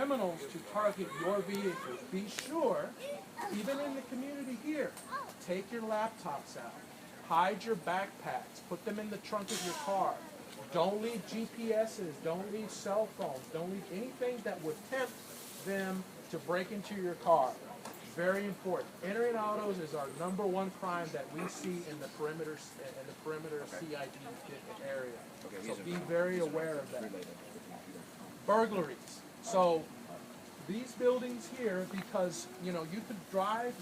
criminals to target your vehicles, be sure, even in the community here, take your laptops out, hide your backpacks, put them in the trunk of your car. Don't leave GPSs, don't leave cell phones, don't leave anything that would tempt them to break into your car. Very important. Entering autos is our #1 crime that we see in the perimeter CID area. So be very aware of that. Burglaries. So these buildings here, because you know we could drive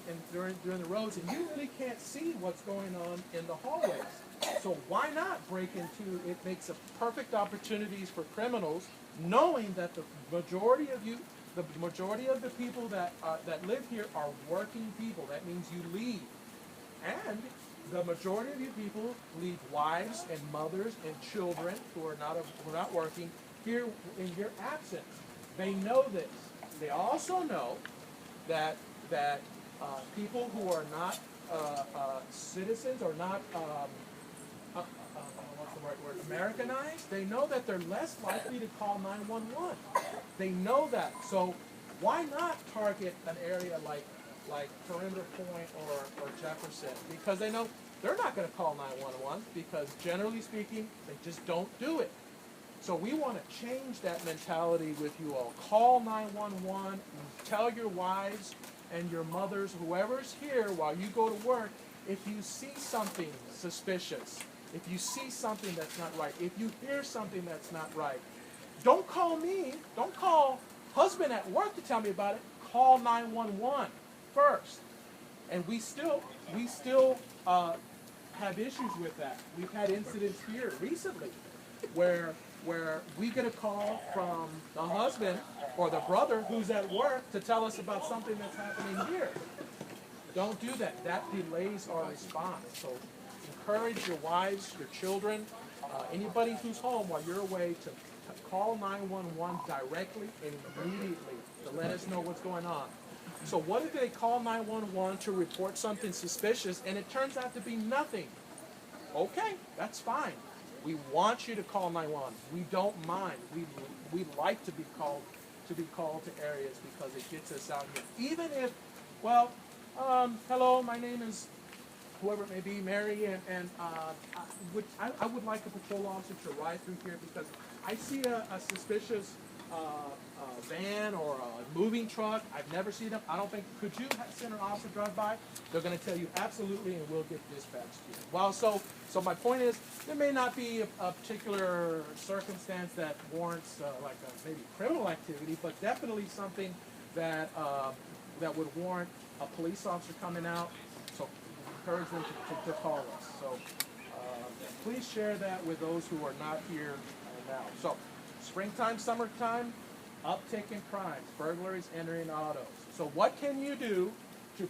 and during the roads, and you really can't see what's going on in the hallways. So why not break into? It makes a perfect opportunities for criminals, knowing that the majority of the people that live here are working people. That means you leave, and the majority of you people leave wives and mothers and children who are not working here in your absence. They know this. They also know that people who are not citizens or not what's the right word, Americanized, they know that they're less likely to call 911. They know that. So why not target an area like Perimeter Point or Jefferson? Because they know they're not going to call 911 because generally speaking, they just don't do it. So we want to change that mentality with you all. Call 911, tell your wives and your mothers, whoever's here while you go to work, if you see something suspicious, if you see something that's not right, if you hear something that's not right, don't call me, don't call husband at work to tell me about it, call 911 first. And we still have issues with that. We've had incidents here recently where we get a call from the husband or the brother who's at work to tell us about something that's happening here. Don't do that. That delays our response. So encourage your wives, your children, anybody who's home while you're away to call 911 directly and immediately to let us know what's going on. So what if they call 911 to report something suspicious and it turns out to be nothing? Okay, that's fine. We want you to call 911. We don't mind. We like to be called to areas because it gets us out here. Even if, well, hello, my name is whoever it may be, Mary, and I would like a patrol officer to ride through here because I see a suspicious van or a moving truck. I've never seen them. I don't think, could you send an officer to drive by? They're going to tell you absolutely, and we'll get dispatched to you. Well, so my point is, there may not be a particular circumstance that warrants like maybe criminal activity, but definitely something that would warrant a police officer coming out. So encourage them to call us. So please share that with those who are not here now. So springtime, summertime, uptick in crimes, burglaries, entering autos. So what can you do to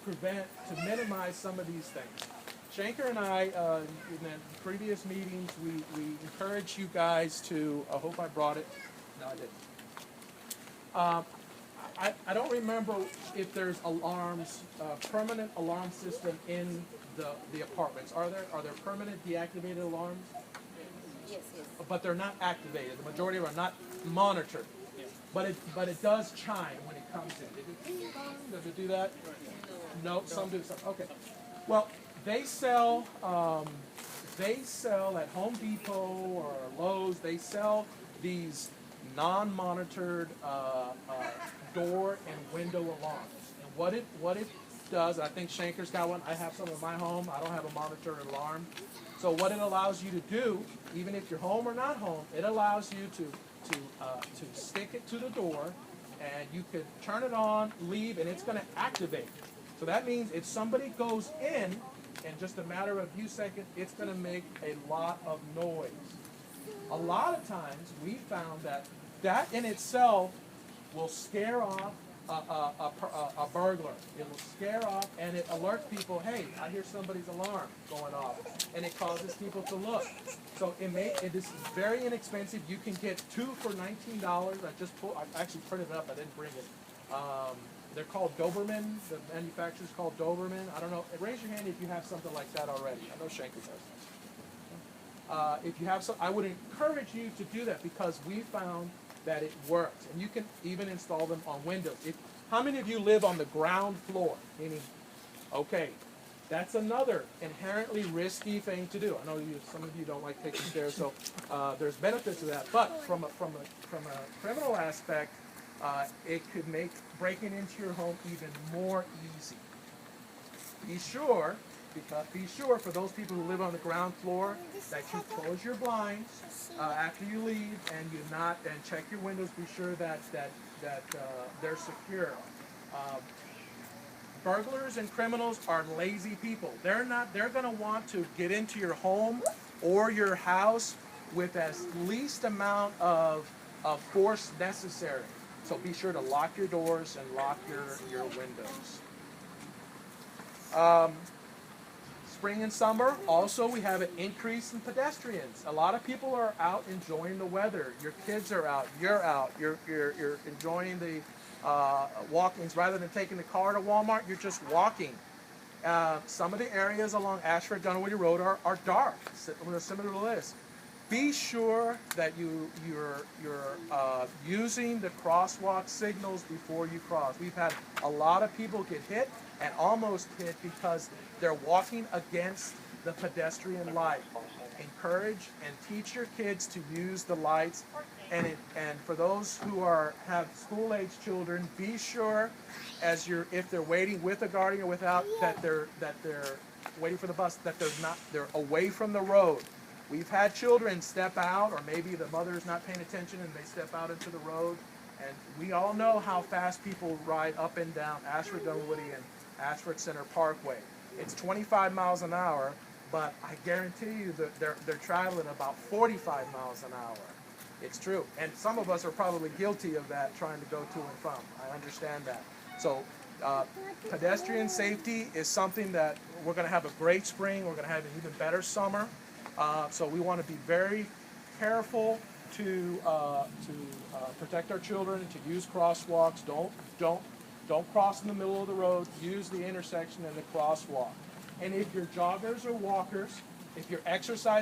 minimize some of these things? Shanker and I, in the previous meetings, we encourage you guys to, I hope I brought it. No, I didn't. I don't remember if there's alarms, permanent alarm system in the apartments. Are there permanent deactivated alarms? Yes. But they're not activated. The majority are not monitored. Yes. But it does chime when it comes in. Does it do that? No, some do. Some. Okay. Well, they sell at Home Depot or Lowe's. They sell these non-monitored door and window alarms. And what it does, I think Shanker's got one. I have some in my home. I don't have a monitored alarm. So what it allows you to do, even if you're home or not home, it allows you to stick it to the door, and you could turn it on, leave, and it's going to activate. So that means if somebody goes in just a matter of a few seconds, it's going to make a lot of noise. A lot of times we found that in itself will scare off a burglar. It will scare off and it alerts people, hey, I hear somebody's alarm going off. And it causes people to look. So it is very inexpensive. You can get 2 for $19. I actually printed it up. I didn't bring it. They're called Doberman. The manufacturer's called Doberman. I don't know. Raise your hand if you have something like that already. I know Shanker does. If you have some, I would encourage you to do that because we found that it works. And you can even install them on windows. How many of you live on the ground floor? Meaning, okay, that's another inherently risky thing to do. I know some of you don't like taking stairs, so there's benefits to that. But from a criminal aspect, it could make breaking into your home even more easy. Be sure for those people who live on the ground floor that you close your blinds after you leave, and check your windows. Be sure that they're secure. Burglars and criminals are lazy people. They're going to want to get into your home or your house with as least amount of force necessary. So be sure to lock your doors and lock your windows. Spring and summer, also we have an increase in pedestrians. A lot of people are out enjoying the weather. Your kids are out, you're enjoying the walkings. Rather than taking the car to Walmart, you're just walking. Some of the areas along Ashford-Dunwoody Road are dark, similar to this. Be sure that you're using the crosswalk signals before you cross. We've had a lot of people get hit and almost hit because they're walking against the pedestrian light. Encourage and teach your kids to use the lights. And for those who have school-age children, be sure if they're waiting with a guardian or without, that they're waiting for the bus, that they're away from the road. We've had children step out, or maybe the mother's not paying attention and they step out into the road. And we all know how fast people ride up and down Ashford-Dunwoody and Ashford Center Parkway. It's 25 miles an hour, but I guarantee you that they're traveling about 45 miles an hour. It's true. And some of us are probably guilty of that, trying to go to and from. I understand that. So pedestrian safety is something that we're going to have a great spring. We're going to have an even better summer. So we want to be very careful to protect our children, to use crosswalks. Don't cross in the middle of the road. Use the intersection and the crosswalk. And if you're joggers or walkers, if you're exercising